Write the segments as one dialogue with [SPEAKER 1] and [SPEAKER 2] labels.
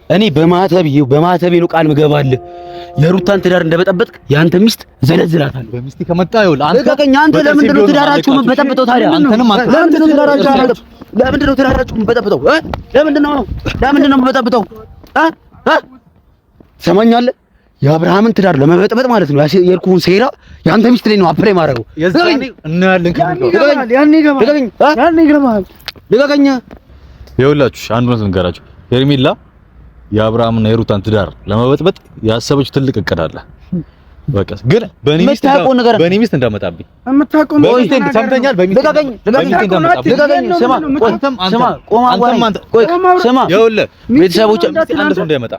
[SPEAKER 1] እኔ በማተቤ ነው ቃል ምገባልህ የሩታን ትዳር እንደበጠበጥክ ያንተ ሚስት ዘለዝላታለሁ።
[SPEAKER 2] በሚስቴ ከመጣ ይኸውልህ
[SPEAKER 1] አንተ ለምንድን ነው ትዳራችሁ የምትበጠብጠው ታዲያ? ለምንድን ነው ትዳራችሁ የምትበጠብጠው? ለምንድን ነው የምትበጠብጠው? ትሰማኛለህ? የአብርሃምን ትዳር ለመበጥበጥ ማለት ነው የልኩን ሴራ ያንተ ሚስት ላይ ነው አፕላይ ማድረገው። ያኔ ይገባል። ልቀቀኝ።
[SPEAKER 2] ይኸውላችሁ አንድ ነው ልንገራችሁ። ሄርሜላ የአብርሃምና የሩታን ትዳር ለመበጥበጥ ያሰበችው ትልቅ እቅድ አለ። በቃ ግን በኔ ሚስት እንዳመጣብኝ የምታውቀው ነው። ሰምተኛል። ልቀቀኝ። ስማ ይኸውልህ ቤተሰቦች አንድ ሰው እንዳይመጣ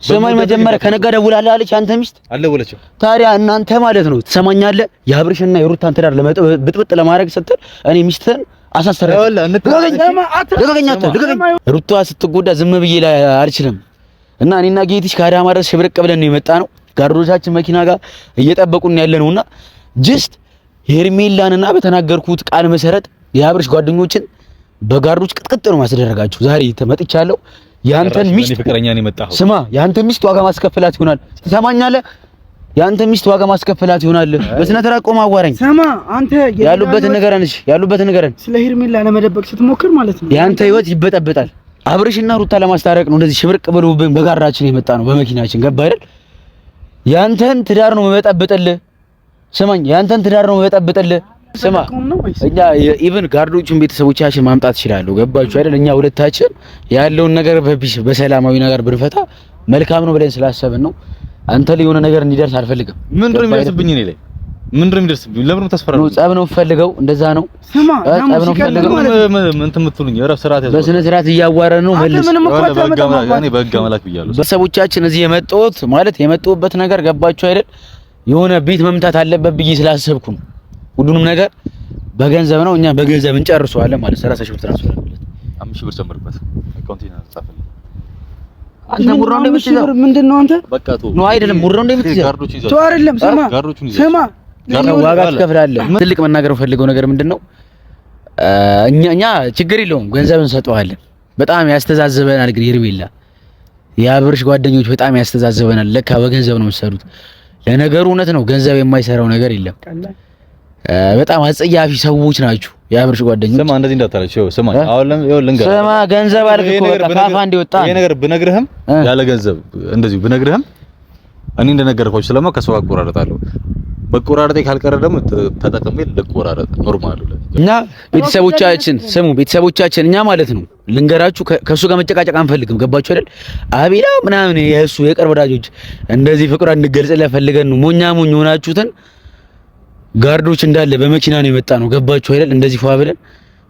[SPEAKER 2] ስማኝ። መጀመሪያ ከነጋ ደውላለህ አለች አንተ ሚስት አልደወለችም። ታዲያ እናንተ ማለት ነው ትሰማኛለህ የአብርሽና የሩታን ትዳር ለመበጥበጥ ለማድረግ ስትል እኔ ሚስትህን አሳሰረኝ። ሩታ ስትጎዳ ዝም ብዬ ላይ አልችልም እና እኔና ጌቲሽ ከአዳማ ድረስ ሽብርቅ ብለን ነው የመጣ ነው። ጋርዶቻችን መኪና ጋር እየጠበቁን ያለነውና ጀስት ሄርሜላንና በተናገርኩት ቃል መሰረት የአብርሽ ጓደኞችን በጋርዶች ቅጥቅጥ ነው ማስደረጋችሁ። ዛሬ ተመጥቻለሁ። ያንተን ሚስት ፍቅረኛ ነው የመጣው። ስማ ያንተ ሚስት ዋጋ ማስከፈላት ይሆናል። ትሰማኛለህ? ያንተ ሚስት ዋጋ ማስከፈላት ይሆናል። በስነ ስርዓት ቆም አዋራኝ። ስማ አንተ ያሉበትን ንገረን። ስለ ሄርሜላ ለመደበቅ ስትሞክር ማለት ነው ያንተ ህይወት ይበጠበጣል። አብርሽና ሩታ ለማስታረቅ ነው እንደዚህ ሽብርቅ ብለውብን በጋራችን የመጣ ነው በመኪናችን ገባ አይደል? ያንተን ትዳር ነው መበጠበጥልህ። ስማኝ ያንተን ትዳር ነው መበጠበጥልህ። ስማ እኛ ኢቭን ጋርዶቹን ቤተሰቦቻችን ማምጣት ይችላሉ። ገባችሁ አይደል? እኛ ሁለታችን ያለውን ነገር በሰላማዊ ነገር ብንፈታ መልካም ነው ብለን ስላሰብን ነው። አንተ ላይ የሆነ ነገር እንዲደርስ አልፈልግም። ምንድነው የሚደርስብኝ? እኔ ላይ ምንድነው የሚደርስብኝ? ለምን ተስፈራለሁ? ጸብ ነው ፈልገው እንደዛ ነው። ስማ ጸብ ነው ፈልገው እንትን የምትሉኝ እረፍ። ስርዓት ያዘው በስነ ስርዓት እያዋረን ነው። መልስ እኔ በህግ አምላክ ብያለሁ። ቤተሰቦቻችን እዚህ የመጡበት ነገር ገባችሁ አይደል? የሆነ ቤት መምታት አለበት ብዬ ስላሰብኩ ነው። ሁሉንም ነገር በገንዘብ ነው። እኛ በገንዘብ እንጨርሰዋለን ማለት 30 ሺህ ብር ትራንስፈር አለበት። 5 ሺህ ብር ጨምርበት አካውንቲና ጻፈልኝ። አንተ ሙራው እንደምትይዘው ምንድነው? አንተ በቃ ነው አይደለም። ሙራው እንደምትይዘው ተው አይደለም። ስማ ዋጋ ትከፍላለህ። ትልቅ መናገር ፈልገው ነገር ምንድነው? እኛ ችግር የለውም ገንዘብ እንሰጠዋለን። በጣም ያስተዛዘበናል። ግን ሄርሜላ የአብርሽ ጓደኞች በጣም ያስተዛዘበናል። ለካ በገንዘብ ነው የምትሰሩት። ለነገሩ እውነት ነው ገንዘብ የማይሰራው ነገር የለም። በጣም አጸያፊ ሰዎች ናችሁ የአብርሽ ጓደኞች። ስማ እንደዚህ እንዳታረችው። ስማ አሁን ልንገርህ። ስማ ገንዘብ አልክ እኮ በቃ ካፋ እንዲወጣ ይሄ ነገር ብነግርህም ያለ ገንዘብ እንደዚህ ብነግርህም እኔ እንደነገርኳችሁ ስለማ ከሰው አቆራረጣለሁ። በቆራረጤ ካልቀረ ደግሞ ተጠቅሜ ልቆራረጥ ኖርማል ነው። እና ቤተሰቦቻችን እኛ ማለት ነው ልንገራችሁ ከሱ ጋር መጨቃጨቅ አንፈልግም። ገባችሁ አይደል? አቤላ ምናምን የእሱ የቅርብ ወዳጆች እንደዚህ ፍቅር እንገልጽለት ፈልገን ነው ሞኛ ሆናችሁትን ጋርዶች እንዳለ በመኪና ነው የመጣ ነው። ገባችሁ አይደል? እንደዚህ ፏ ብለን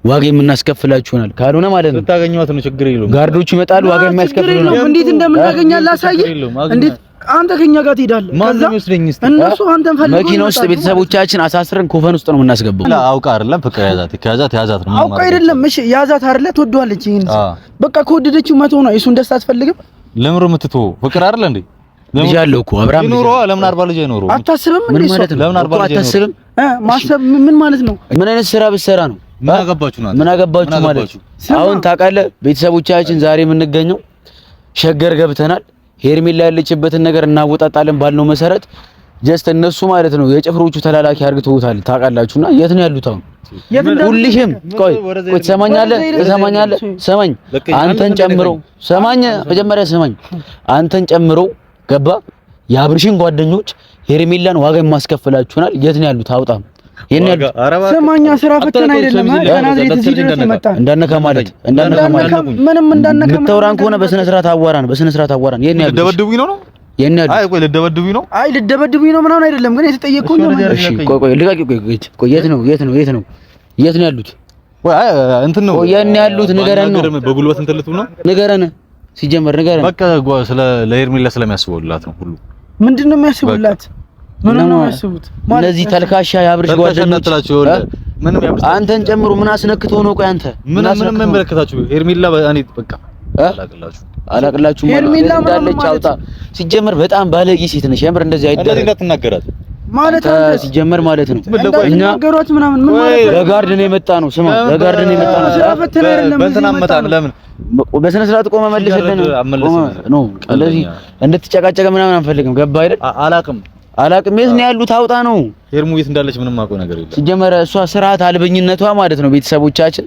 [SPEAKER 2] ዋጋ የምናስከፍላችሁናል። ካልሆነ ማለት ነው ልታገኙት ነው። ችግር የለውም። ጋርዶቹ ይመጣሉ፣ ዋጋ የሚያስከፍሉ ነው። እንዴት እንደምናገኛለን ላሳየህ። እንዴት አንተ ከኛ ጋር ትሄዳለህ? እነሱ አንተን ፈልገው መኪና ውስጥ ቤተሰቦቻችን አሳስረን ኮፈን ውስጥ ነው የምናስገባው። አውቃ አይደለም ፍቅር ያዛት ነው። አውቃ አይደለም። እሺ ያዛት አይደለ? ትወደዋለች። ይሄን በቃ ከወደደችው መቶ ነው። እሱን ደስታ አትፈልግም። ለምን ምትተው ፍቅር አይደለ እንዴ? ልጅ አለው እኮ አብርሃም ኑሮ ለምን 40 ልጅ አይኖረው? አታስብም? ምን ማለት ነው? ለምን 40 ልጅ አታስብም? ማሰብ ምን ማለት ነው? ምን አይነት ስራ ብትሰራ ነው? ምን አገባችሁ ማለት አሁን ታውቃለህ። ቤተሰቦቻችን ዛሬ የምንገኘው ሸገር ገብተናል። ሄርሜላ ያለችበትን ነገር እናወጣጣለን ባልነው መሰረት ጀስት እነሱ ማለት ነው የጭፍሮቹ ተላላኪ አድርገውታል። ታውቃላችሁና የት ነው ያሉት አሁን? ሁልሽም ቆይ ትሰማኛለህ? ሰማኝ አንተን ጨምሮ ሰማኝ። መጀመሪያ ሰማኝ አንተን ጨምሮ ገባ የአብርሽን ጓደኞች ሄርሜላን ዋጋ የማስከፈላችሁናል። የት ነው ያሉት? አውጣም ሰማኛ ስራ ፈተና አይደለም። ከናዝሬት እዚህ ድረስ መጣ እንዳነካ ማለት ምንም እንዳነካ ምታወራን ከሆነ በስነ ስርዓት አዋራን። የት ነው ያሉት? ልደበድቡኝ ነው? አይ ቆይ ልደበድቡኝ ነው ምናምን አይደለም። ግን የተጠየቅኩኝ ነው። እሺ ቆይ ልቃቂ ቆይ የት ነው ያሉት? አይ እንትን ነው የት ነው ያሉት? ንገረን ነው በጉልበት እንትን ልትሉ ነው? ንገረን ሲጀመር ንገረን። በቃ ስለ ለሄርሜላ ስለሚያስቡላት ነው ሁሉ። ምንድነው የሚያስቡላት? ምን ነው ያስቡት? እነዚህ ተልካሻ የአብርሽ ጓደኞች አንተን ጨምሮ ምን አስነክቶ ነው? ቆይ አንተ ምን መመለከታችሁ? ሄርሜላ እኔ በቃ አላቅላችሁ ሄርሜላ እንዳለች አውጣ። ሲጀመር በጣም ባለጌ ሴት ነሽ። የምር እንደዚህ አይደለም። እንዳትናገራት
[SPEAKER 1] ማለት አንተ
[SPEAKER 2] ሲጀመር ማለት ነው
[SPEAKER 1] እኛ ነገሮች ምናምን ምን ማለት ነው?
[SPEAKER 2] ለጋርድን የመጣ ነው። ስማ ለጋርድን የመጣ ነው።
[SPEAKER 1] ስለፈተነ አይደለም
[SPEAKER 3] በተናመጣን ለምን
[SPEAKER 2] በስነ ስርዓት ቆመ መልስልን ነው። ስለዚህ እንድትጨቃጨቀ ምናምን አንፈልግም። ገባ አይደል? አላቅም የት ነው ያሉት? አውጣ ነው።
[SPEAKER 3] ሄርሙ የት እንዳለች ምንም አውቀው ነገር የለም።
[SPEAKER 2] ሲጀመር እሷ ስርዓት አልበኝነቷ ማለት ነው ቤተሰቦቻችን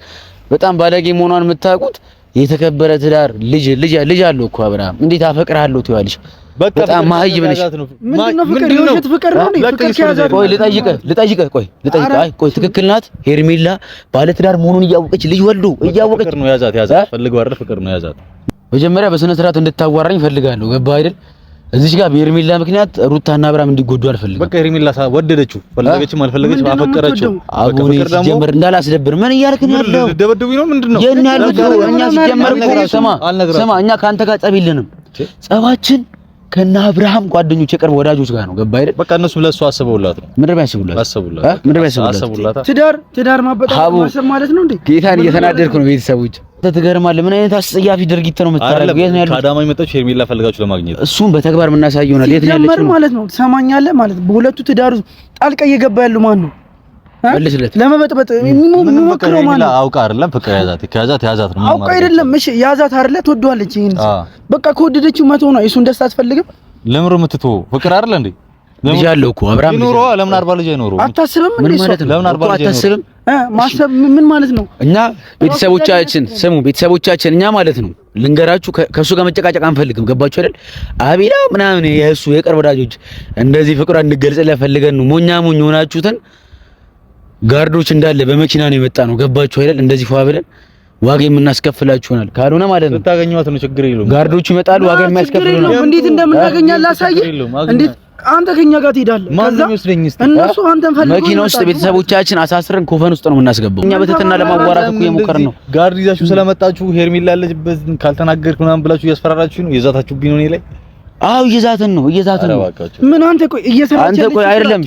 [SPEAKER 2] በጣም ባለጌ መሆኗን የምታውቁት የተከበረ ትዳር ልጅ አለው እኮ አብርሃም እንዴት አፈቅርሃለሁ ትይዋለሽ? በጣም ማህይብ ነሽ።
[SPEAKER 1] ምንድነው ፍቅር? የውሸት ፍቅር ነው እንዴ? ፍቅር ከያዛት
[SPEAKER 2] ቆይ ልጠይቅህ። አይ ቆይ ትክክል ናት ሄርሜላ ባለትዳር መሆኑን እያወቀች ልጅ ወልዶ እያወቀች
[SPEAKER 3] ፍቅር ነው ያዛት ፈልገው አይደል? ፍቅር ነው ያዛት።
[SPEAKER 2] መጀመሪያ በስነ ስርዓት እንድታዋራኝ ፈልጋለሁ። ገባ አይደል? እዚህ ጋር በሄርሜላ ምክንያት ሩታና አብርሃም እንዲጎዱ አልፈልግም።
[SPEAKER 3] በቃ ሄርሜላ ወደደችው፣ ፈለገችም አልፈለገችም አፈቀረችው።
[SPEAKER 2] አሁን ሲጀመር እንዳላስደብር ምን እያልክ ነው ያለው?
[SPEAKER 3] ደበደቡኝ ነው ምንድነው?
[SPEAKER 2] የኛ ያሉት እኛ ሲጀመር ስማ እኛ ካንተ ጋር ጸብ የለንም። ጸባችን ከና አብርሃም ጓደኞች የቅርብ ወዳጆች ጋር ነው። ገባ አይደል?
[SPEAKER 3] በቃ እነሱ ለሱ አሰበውላት ነው።
[SPEAKER 2] ምንድን ነው ያሰቡላት?
[SPEAKER 1] ትዳር ማበጣት ማሰብ ማለት ነው እንዴ?
[SPEAKER 2] ጌታን እየተናደድኩ ነው። ቤተሰቦች ትገርማለህ። ምን አይነት አስጸያፊ ድርጊት ነው የምታደርገው? የት ነው ያለው?
[SPEAKER 3] ከአዳማ የመጣችው ሄርሜላ ፈልጋችሁ ለማግኘት
[SPEAKER 2] እሱን በተግባር የምናሳየው ነው። የት ነው ያለችው
[SPEAKER 1] ማለት ነው? ትሰማኛለህ ማለት በሁለቱ ትዳር ጣልቃ እየገባ ያለው ማን ነው?
[SPEAKER 2] መልስለት።
[SPEAKER 1] ለመበጥበጥ የሚሞክረው ማን ነው?
[SPEAKER 3] አውቃ አይደለም ፍቅር ያዛት ነው።
[SPEAKER 1] አውቃ አይደለም። እሺ ያዛት አይደለ? ትወደዋለች። ይሄን በቃ ከወደደችው መቶ ነው። እሱን ደስታ አትፈልግም።
[SPEAKER 3] ለምሮ የምትተው ፍቅር አይደለ እንዴ?
[SPEAKER 2] ልጅ አለው እኮ አብርሃም
[SPEAKER 3] ይኖር። ለምን 40 ልጅ አይኖረው?
[SPEAKER 1] አታስብም እንዴ?
[SPEAKER 2] ለምን 40 ልጅ አታስብም?
[SPEAKER 1] ማሰብ ምን ማለት ነው?
[SPEAKER 2] እኛ ቤተሰቦቻችን እኛ ማለት ነው ልንገራችሁ፣ ከሱ ጋር መጨቃጨቅ አንፈልግም። ገባችሁ አይደል? አቤላ ምናምን የእሱ የቅርብ ወዳጆች እንደዚህ ፍቅሯን እንገልጽ ፈልገን ነው። ሞኛ ሆናችሁትን ጋርዶች እንዳለ በመኪና ነው የመጣ ነው። ገባችሁ አይደል? እንደዚህ ፏ ብለን ዋጋ የምናስከፍላችሁናል። ካልሆነ ማለት ነው
[SPEAKER 3] ልታገኙት ነው። ችግር የለውም።
[SPEAKER 2] ጋርዶቹ ይመጣሉ፣ ዋጋ የሚያስከፍሉ ነው።
[SPEAKER 1] እንዴት እንደምናገኛለን ላሳየህ። እንዴት አንተ ከኛ ጋር ትሄዳለህ? እነሱ አንተን ፈልገው
[SPEAKER 2] መኪና ውስጥ ቤተሰቦቻችን አሳስረን ኮፈን ውስጥ ነው የምናስገባው። እኛ በትህትና ለማዋራት እኮ የሞከርን ነው።
[SPEAKER 3] ጋርድ ይዛችሁ ስለመጣችሁ ሄርሜላ ያለችበት ካልተናገርኩ ምናምን ብላችሁ እያስፈራራችሁ ነው። የዛታችሁብኝ ነው እኔ ላይ።
[SPEAKER 2] አዎ እየዛትን ነው።
[SPEAKER 1] ምን አንተ ቆይ
[SPEAKER 2] አንተ ቆይ አይደለም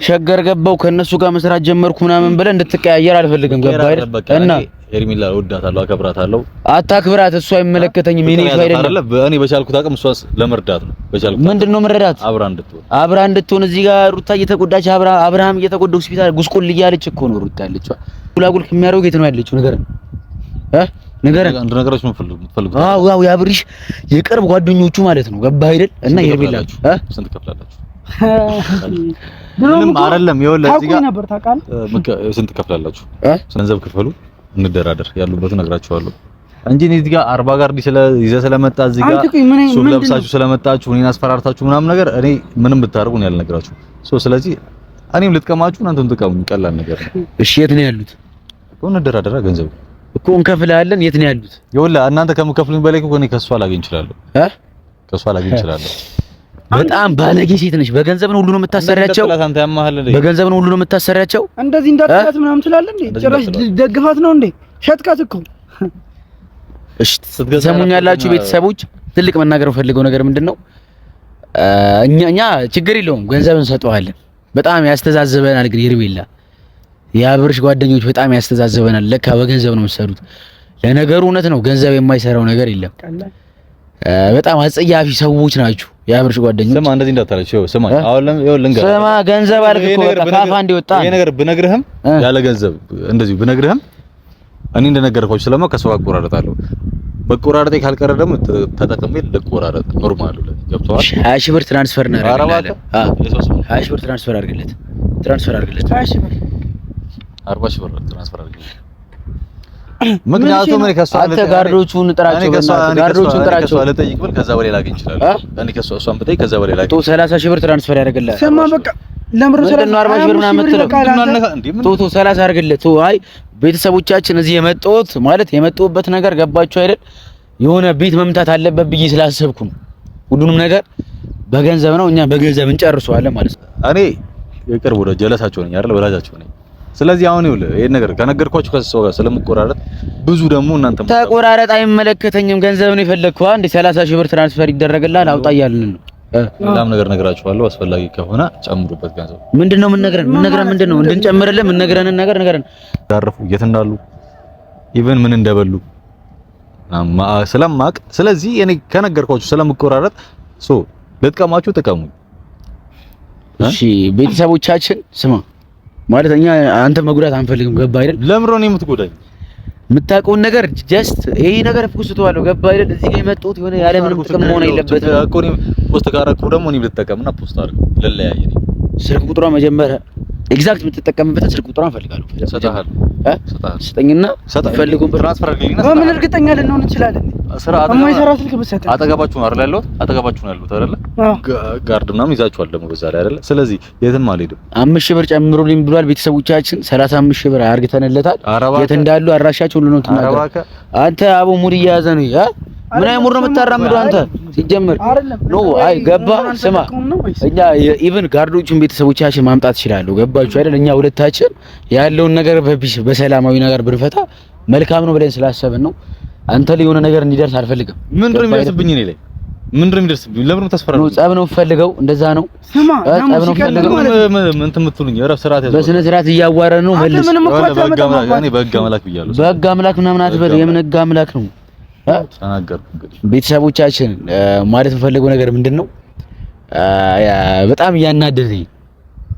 [SPEAKER 2] ሸገር ገባው ከነሱ ጋር መስራት ጀመርኩ ምናምን ብለህ እንድትቀያየር አልፈልግም። ገባ አይደል? እና
[SPEAKER 3] ሄርሜላ እወዳታለሁ፣ አከብራታለሁ።
[SPEAKER 2] አታክብራት፣ እሷ አይመለከተኝም። እኔ አይደለም
[SPEAKER 3] እኔ በቻልኩት አቅም እሷስ ለመርዳት ነው። በቻልኩት
[SPEAKER 2] ምንድነው መረዳት? አብራ እንድትሆን እዚህ ጋር ሩታ እየተጎዳች አብርሃም እየተጎዳ ሆስፒታል ጉስቁል እያለች እኮ ነው ሩታ ያለችው። ጉላጉል ከሚያደርገው የት ነው ያለችው? ነገር
[SPEAKER 3] አንድ ነገራችሁ የምትፈልጉት?
[SPEAKER 2] አዎ ያብሪሽ የቅርብ ጓደኞቹ ማለት ነው። ገባ አይደል? እና ሄርሜላችሁ
[SPEAKER 3] ስንት ከፍላላችሁ? ምንም አይደለም። ይኸውልህ እዚህ ጋር
[SPEAKER 1] ነበር ታውቃለህ።
[SPEAKER 3] ስንት ከፍላላችሁ? ገንዘብ ክፈሉ፣ እንደራደር። ያሉበትን እነግራችኋለሁ እንጂ እዚህ ጋር 40 ጋር ይዘህ ስለመጣ እዚህ ጋር ሱፍ ለብሳችሁ ስለመጣችሁ እኔን አስፈራርታችሁ ምናምን ነገር እኔ ምንም ብታርጉ ነው ያልነግራችሁ። ስለዚህ እኔም ልጥቀማችሁ እናንተም ትቀሙኝ። ቀላል ነገር ነው።
[SPEAKER 2] እሺ የት ነው ያሉት?
[SPEAKER 3] እንደራደራ ገንዘብ
[SPEAKER 2] እኮ እንከፍልሃለን። የት ነው ያሉት?
[SPEAKER 3] ይኸውልህ እናንተ ከምከፍሉኝ በላይ እኮ እኔ ከሷ ላገኝ እችላለሁ። ከሷ ላገኝ እችላለሁ።
[SPEAKER 2] በጣም ባለጌ ሴት ነሽ። በገንዘብ ነው ሁሉ ነው የምታሰሪያቸው። በገንዘብ ነው ሁሉ ነው የምታሰሪያቸው።
[SPEAKER 1] እንደዚህ እንዳትላት ምናምን ትላለህ እንዴ? ጭራሽ ደግፋት ነው እንዴ? ሸጥካት እኮ።
[SPEAKER 2] እሺ ትሰሙኛላችሁ ቤተሰቦች? ትልቅ መናገር ፈልገው ነገር ምንድነው? እኛ ችግር የለውም ገንዘብ እንሰጠዋለን። በጣም ያስተዛዘበናል ግን ሄርሜላ የአብርሽ ጓደኞች በጣም ያስተዛዘበናል። ለካ በገንዘብ ነው የምትሰሩት። ለነገሩ እውነት ነው፣ ገንዘብ የማይሰራው ነገር የለም። በጣም አጸያፊ ሰዎች ናችሁ የአብርሽ ጓደኞች።
[SPEAKER 3] ስማ እንደዚህ እንዳታለች። ስማ አሁን ልንገርህ።
[SPEAKER 2] ስማ ገንዘብ አልክ እኮ በቃ ካፋ እንዲወጣ
[SPEAKER 3] ይሄ ነገር ብነግርህም ያለ ገንዘብ እንደዚህ ብነግርህም እኔ እንደነገርኳችሁ ስለማ ከሰው አቆራረጣለሁ። በቆራረጤ ካልቀረ ደግሞ ተጠቅሜ ልቆራረጥ ኖርማል ነው። ገብቶሃል?
[SPEAKER 2] 20 ሺህ ብር ትራንስፈር እናደርጋለን። 20 ሺህ ብር ትራንስፈር አድርግለት። 20 ሺህ ብር
[SPEAKER 3] 40 ሺህ ብር ትራንስፈር አድርግለት። ምክንያቱም እኔ ከሷ
[SPEAKER 2] አንተ ጋርዶቹን ጥራቸው፣ ጋርዶቹን ጥራቸው።
[SPEAKER 3] ልጠይቅ ብል ከዛ በላይ ላገኝ ይችላል። እኔ ከሷ እሷን ብጠይቅ ከዛ በላይ ላገኝ
[SPEAKER 2] 30 ሺህ ብር ትራንስፈር ያደርግልሃል።
[SPEAKER 1] ስማ በቃ ለምሮ
[SPEAKER 2] 40 ሺህ ብር ምናምን የምትለው 30 አድርግለት። አይ ቤተሰቦቻችን እዚህ የመጣሁት ማለት የመጣሁበት ነገር ገባችሁ አይደል? የሆነ ቤት መምታት አለበት ብዬ ስላሰብኩ ነው። ሁሉንም ነገር በገንዘብ ነው፣ እኛ በገንዘብ እንጨርሰዋለን ማለት ነው።
[SPEAKER 3] እኔ የቅርብ ወደ ጀለሳቸው ነኝ አይደል? ወላጃቸው ነኝ። ስለዚህ አሁን ይኸውልህ ይሄን ነገር ከነገርኳችሁ ከሰው ጋር ስለምቆራረጥ ብዙ ደግሞ እናንተም
[SPEAKER 2] ተቆራረጥ አይመለከተኝም። ገንዘብ ነው የፈለግከው። አንዴ 30 ሺህ ብር ትራንስፈር ይደረግልሃል። አውጣ እያልን ነው።
[SPEAKER 3] ሌላም ነገር ነግራችኋለሁ። አስፈላጊ ከሆነ ጨምሩበት ገንዘብ።
[SPEAKER 2] ምንድነው ምንነግረን ምንድነው እንድንጨምርልህ ምንነግረንን ነገር ንገረን።
[SPEAKER 3] ዳረፉ የት እንዳሉ ኢቭን ምን እንደበሉ ስለማቅ ስለዚህ እኔ ከነገርኳችሁ ስለምቆራረጥ ልጥቀማችሁ ጥቀሙኝ።
[SPEAKER 2] እሺ ቤተሰቦቻችን ስማ ማለት እኛ አንተ መጉዳት አንፈልግም። ገባ አይደል?
[SPEAKER 3] ለምን ነው የምትጎዳኝ?
[SPEAKER 2] የምታውቀውን ነገር ጀስት ይሄ ነገር ፖስትዋለሁ። ገባ አይደል? እዚህ ጋር የመጣሁት የሆነ ያለ ምንም ጥቅም መሆን የለበትም
[SPEAKER 3] እኮ እኔ ፖስት ካረኩ ደግሞ እኔ ልጠቀምና ፖስት አድርገው ለለያየ ነኝ።
[SPEAKER 2] ስልክ ቁጥሯ መጀመሪያ ኤግዛክት የምትጠቀምበትን ስልክ ቁጥሯን እፈልጋለሁ።
[SPEAKER 3] ሰጣሃል
[SPEAKER 2] ስጠኝና ፈልጉን
[SPEAKER 3] ትራንስፈር አድርግልኝና
[SPEAKER 1] በምን እርግጠኛ ልንሆን እንችላለን? የማይሰራ ስልክ ብትሰጠን
[SPEAKER 3] አጠገባችሁ ነው አይደል ያለሁት? አጠገባችሁ ነው ያለሁት አይደል? ጋርድ ምናምን ይዛችኋል ደግሞ በዛ ላይ አይደል? ስለዚህ የትም አልሄድም።
[SPEAKER 2] 5000 ብር ጨምሩልኝ ብሏል ቤተሰቦቻችን። 35000 ብር አርግተንለታል። የት እንዳሉ አድራሻቸው ሁሉ ነው ተናገረ። አንተ አቦ ሙድ እየያዘ ነው ምን አይሙር ነው የምታራምደው አንተ? ሲጀምር ኖ አይ ገባ ስማ፣ እኛ ኢቭን ጋርዶቹን ቤተሰቦቻችን ማምጣት ይችላሉ። ገባችሁ አይደል? እኛ ሁለታችን ያለውን ነገር በሰላማዊ ነገር ብንፈታ መልካም ነው ብለን ስላሰብን ነው። አንተ ላይ የሆነ ነገር እንዲደርስ አልፈልግም።
[SPEAKER 3] ምንድን ነው የሚደርስብኝ? እኔ ላይ ምንድን ነው የሚደርስብኝ? ለምን ተስፈራ ነው?
[SPEAKER 2] ጸብ ነው ፈልገው እንደዛ ነው።
[SPEAKER 1] ስማ
[SPEAKER 2] ጸብ ነው ፈልገው
[SPEAKER 3] ምን ትምትሉኝ? ኧረ ስርዓት ያዘው።
[SPEAKER 2] በስነ ስርዓት እያዋረን ነው። መልስ
[SPEAKER 3] በህግ አምላክ ብያለሁ።
[SPEAKER 2] በህግ አምላክ ምናምን አትበል። የምን ህግ አምላክ ነው?
[SPEAKER 3] ተናገርኩ። እንግዲህ
[SPEAKER 2] ቤተሰቦቻችን ማለት የምፈልገው ነገር ምንድነው? በጣም እያናደደኝ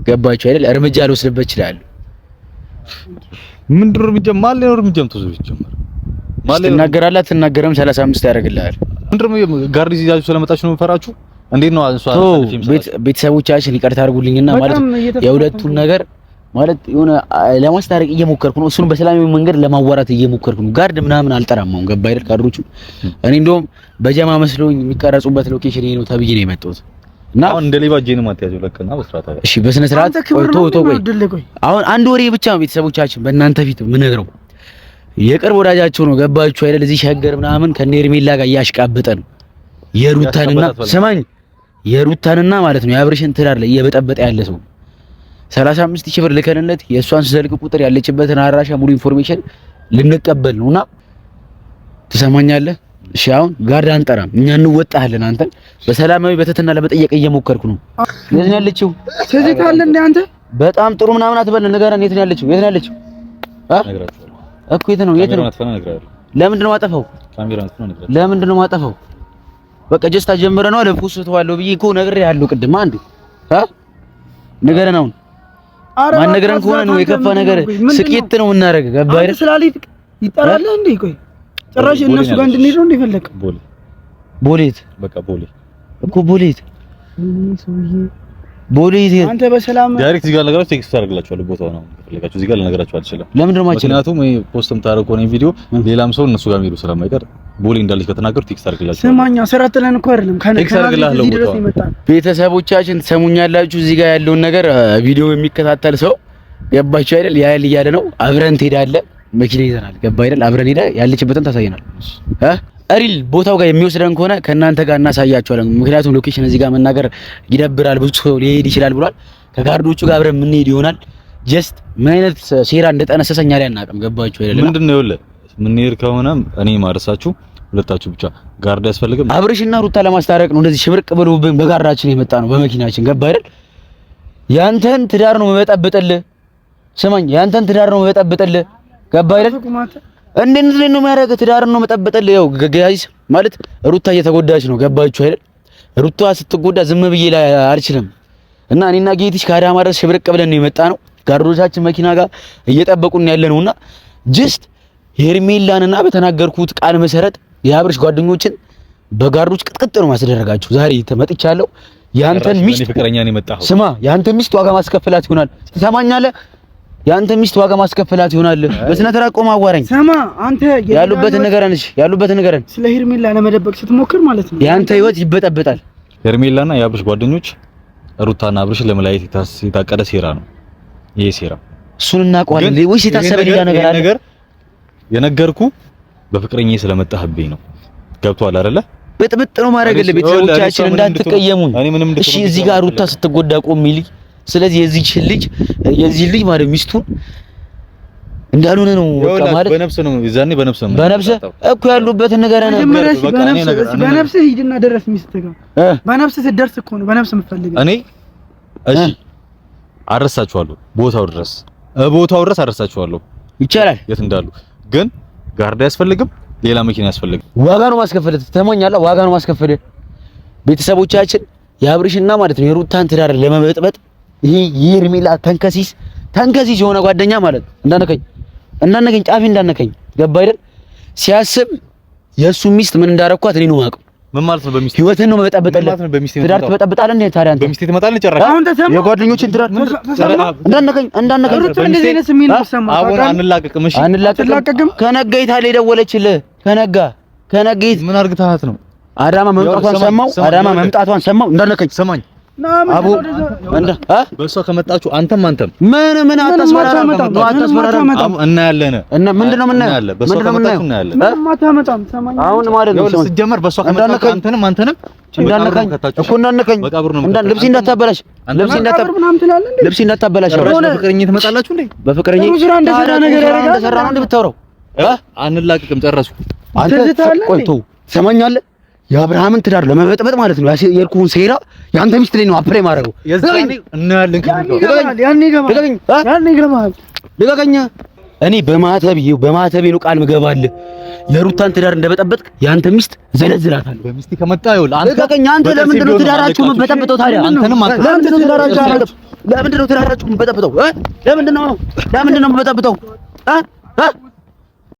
[SPEAKER 2] ገባችሁ አይደል? እርምጃ ልወስድበት እችላለሁ።
[SPEAKER 3] ምንድን ነው እርምጃ? ማን ላይ ነው እርምጃ የምትወስደው? ይጀምር ማን ላይ ትናገራለህ?
[SPEAKER 2] አትናገርም? 35 ያደርግልሃል።
[SPEAKER 3] ምንድን ነው ጋርድ ይዛችሁ ስለመጣችሁ ነው የምፈራችሁ? እንዴት ነው አንሷ?
[SPEAKER 2] ቤተሰቦቻችን ይቅርታ አድርጉልኝና ማለት የሁለቱን ነገር ማለት የሆነ ለማስታረቅ እየሞከርኩ ነው። እሱን በሰላማዊ መንገድ ለማዋራት እየሞከርኩ ነው። ጋርድ ምናምን አልጠራም። አሁን ገባ አይደል? ካድሮቹ እኔ እንደውም በጀማ መስሎኝ የሚቀረጹበት ሎኬሽን ይሄ ነው ተብዬ ነው የመጣሁት እና
[SPEAKER 3] አሁን እንደ ሌባ እጄን ማትያዘው ለቀና በስርዓት አይደል?
[SPEAKER 2] እሺ በስነ ስርዓት ቆይ አሁን አንድ ወሬ ብቻ ነው ቤተሰቦቻችን በእናንተ ፊት የምነግረው። የቅርብ ወዳጃቸው ነው። ገባችሁ አይደል? እዚህ ሸገር ምናምን ከኔርሜላ ጋር እያሽቃበጠ ነው። የሩታንና ሰማኝ የሩታንና ማለት ነው የአብርሽን ትዳር ላይ እየበጠበጠ ያለ ሰው 35000 ብር ልከንለት የእሷን ስልክ ቁጥር ያለችበትን አድራሻ ሙሉ ኢንፎርሜሽን ልንቀበል ነውና ትሰማኛለህ? እሺ አሁን ጋርድ አንጠራም፣ እኛ እንወጣለን። አንተን በሰላማዊ በተትና ለመጠየቅ እየሞከርኩ ነው። የት ነው ያለችው?
[SPEAKER 1] ስለዚህ ካለ እንደ አንተ
[SPEAKER 2] በጣም ጥሩ ምናምን አትበል። ንገረን፣ የት ነው ያለችው? የት ነው ያለችው? እኮ የት ነው? የት ነው? ለምንድን ነው ማጠፋው? ለምንድን ነው ማጠፋው? በቃ ጀስት አጀምረ ነው ለፖስተዋለሁ ብዬ እኮ ነግሬሃለሁ ቅድም። አንዴ ንገረን አሁን ማን ነገረን ከሆነ ነው የከፋ ነገር ስቄት ነው እናደርግ። ገባ አይደል? ስላልይ
[SPEAKER 1] ይጠራል እንዴ? ቆይ ጭራሽ እነሱ ጋር እንድንሄድ ነው እንደፈለክ?
[SPEAKER 2] ቦሌት በቃ ቦሌ እኮ ቦሌት ቦሌት
[SPEAKER 1] አንተ በሰላም
[SPEAKER 3] ዳይሬክት እዚህ ጋር ነገራችሁ ቴክስት አድርግላችኋለሁ። ቦታው ነው ከፈለጋችሁ እዚህ ጋር ልነግራችሁ አልችልም።
[SPEAKER 2] ለምንድን ነው ማችለው?
[SPEAKER 3] ምክንያቱም ፖስትም ታረቁ ነው ቪዲዮ ሌላም ሰው እነሱ ጋር የሚሄዱ ስለማይቀር ቦሌ እንዳለች ከተናገሩ ቴክስት አድርግላችኋለሁ።
[SPEAKER 1] ስማኛ ስራ ጥለን እኮ አይደለም
[SPEAKER 3] ቴክስት አድርግላችኋለሁ። ቦታው
[SPEAKER 2] ቤተሰቦቻችን ትሰሙኛላችሁ። እዚህ ጋር ያለውን ነገር ቪዲዮ የሚከታተል ሰው ገባችሁ አይደል? ያያል እያለ ነው። አብረን ትሄዳለህ፣ መኪና ይዘናል። ገባ አይደል? አብረን ሄዳ ያለችበትን ታሳየናል። አሪል ቦታው ጋር የሚወስደን ከሆነ ከእናንተ ጋር እናሳያቸዋለን። ምክንያቱም ሎኬሽን እዚህ ጋር መናገር ይደብራል፣ ብዙ ሰው ሊሄድ ይችላል ብሏል። ከጋርዶቹ ጋር አብረን የምንሄድ ይሆናል። ጀስት ምን አይነት ሴራ እንደጠነሰሰኛ ላይ አናውቅም። ገባችሁ አይደል?
[SPEAKER 3] ምንድነው ይኸውልህ፣ የምንሄድ ከሆነ እኔ ማርሳችሁ ሁለታችሁ ብቻ ጋርድ ያስፈልግም።
[SPEAKER 2] አብርሽና ሩታ ለማስታረቅ ነው እንደዚህ ሽብርቅ ብሎብን በጋራችን የመጣ ነው በመኪናችን። ገባ አይደል? ያንተን ትዳር ነው መበጠብጥልህ። ስማኝ፣ ያንተን ትዳር ነው መበጠብጥልህ። ገባ አይደል? እንዴት ነው የሚያደርገው? ትዳር ነው መጠበጥልህ። ያው ጋይስ ማለት ሩታ እየተጎዳች ነው። ገባችሁ አይደል? ሩታ ስትጎዳ ዝም ብዬ ላይ አልችልም እና እኔና ጌቲሽ ከአዳማ ድረስ ሽብርቅ ብለን ነው የመጣ ነው። ጋርዶቻችን መኪና ጋር እየጠበቁን ያለ ነውና ጀስት ሄርሜላንና በተናገርኩት ቃል መሰረት የአብርሽ ጓደኞችን በጋርዶች ቅጥቅጥ ነው ማስደረጋችሁ። ዛሬ ተመጥቻለሁ። ያንተን ሚስት
[SPEAKER 3] ፍቅረኛ ነው የመጣው።
[SPEAKER 2] ስማ፣ ያንተን ሚስት ዋጋ ማስከፈላት ይሆናል። ትሰማኛለህ? ያንተ ሚስት ዋጋ ማስከፈላት ይሆናል። በስነ ተራቆም አዋራኝ።
[SPEAKER 1] ሰማ አንተ
[SPEAKER 2] ያሉበትን ነገርን እሺ፣ ያሉበትን ነገርን
[SPEAKER 1] ስለ ሄርሜላ ለመደበቅ ስትሞክር ማለት ነው
[SPEAKER 2] ያንተ ህይወት ይበጠበጣል።
[SPEAKER 3] ሄርሜላና የአብርሽ ጓደኞች ሩታና አብርሽን ለመለያየት የታቀደ ሴራ ነው። ይሄ ሴራ
[SPEAKER 2] እሱን እናውቀዋለን ወይስ የታሰበ ሌላ ነገር አለ?
[SPEAKER 3] ነገር የነገርኩ በፍቅረኛዬ ስለመጣህብኝ ነው። ገብቶሃል አይደለ?
[SPEAKER 2] ብጥብጥ ነው ማድረግልህ። ቤተሰቦቻችን እንዳትቀየሙኝ እሺ። እዚህ ጋር ሩታ ስትጎዳ ቆም ይልኝ። ስለዚህ የዚህ ልጅ ማለት ሚስቱን እንዳልሆነ ነው በቃ ማለት
[SPEAKER 3] በነፍስ ነው ይዛኔ በነፍስ
[SPEAKER 2] እኮ ያሉበትን ነገር ነው።
[SPEAKER 1] በነፍስ ሂድና ደረስ ሚስት ጋር በነፍስ ስትደርስ እኮ ነው በነፍስ የምትፈልገው።
[SPEAKER 3] እኔ እሺ አረሳችኋለሁ። ቦታው ድረስ አረሳችኋለሁ።
[SPEAKER 2] ይቻላል
[SPEAKER 3] የት እንዳሉ ግን ጋርድ አያስፈልግም። ሌላ መኪና ያስፈልግ።
[SPEAKER 2] ዋጋ ነው ማስከፈል። ተሞኛለህ። ዋጋ ነው ማስከፈል። ቤተሰቦቻችን የአብርሽና ማለት ነው የሩታን ትዳር ለመበጥበጥ ይሄ ሄርሜላ ተንከሲስ የሆነ ጓደኛ ማለት እንዳነከኝ ጫፊ እንዳነከኝ ገባ አይደል? ሲያስብ የእሱ ሚስት ምን እንዳረኳት እኔ ነው የማውቀው።
[SPEAKER 3] ምን ማለት ነው? በሚስት
[SPEAKER 2] ህይወትን ነው መበጠበጠልህ። ትዳር ትበጠብጣለህ እንዴ ታዲያ አንተ?
[SPEAKER 3] በሚስት ትመጣለህ ጨራሽ።
[SPEAKER 2] የጓደኞችን ትዳር እንዳነከኝ
[SPEAKER 1] እንደዚህ አይነት ስሜት ነው ሰማ።
[SPEAKER 3] አሁን አንላቀቅም። እሺ
[SPEAKER 2] አንላቀቅም። ከነገይታ ላይ ደወለችልህ። ከነገይት
[SPEAKER 3] ምን አርግታሃት ነው?
[SPEAKER 2] አዳማ መምጣቷን ሰማው። እንዳነከኝ
[SPEAKER 3] ሰማኝ
[SPEAKER 2] አቡ
[SPEAKER 3] በሷ ከመጣችሁ አንተም
[SPEAKER 2] ምን አታስፈራራም።
[SPEAKER 3] እናያለን
[SPEAKER 2] እና ምንድነው የምናየው? አሁን ማለት ነው
[SPEAKER 3] ሲጀመር በሷ ከመጣችሁ አንተንም
[SPEAKER 2] እንዳነካኝ እኮ እንዳነካኝ ልብስ እንዳታበላሽ
[SPEAKER 3] በፍቅረኛ ትመጣላችሁ እንዴ?
[SPEAKER 2] በፍቅረኛ እንደሰራ ነገር እንደሰራ ነው ብታወራው
[SPEAKER 3] አንላቅቅም። ጨረስኩ።
[SPEAKER 2] አንተ ቆይቶ ሰማኛለህ። የአብርሃምን ትዳር ለመበጥበጥ ማለት ነው የርኩን ሴራ ያንተ ሚስት ላይ ነው አፕላይ ማድረግ። እኔ በማተቤ ነው ቃል ምገባልህ። የሩታን ትዳር እንደበጠበጥክ ያንተ ሚስት ዘለዝላታለሁ።
[SPEAKER 3] በሚስት ከመጣ ይኸውልህ
[SPEAKER 2] አንተ ለምንድን ነው ትዳራችሁን የምትበጠብጠው ታዲያ? ለምንድን ነው ትዳራችሁን የምትበጠብጠው? ለምንድን ነው የምትበጠብጠው?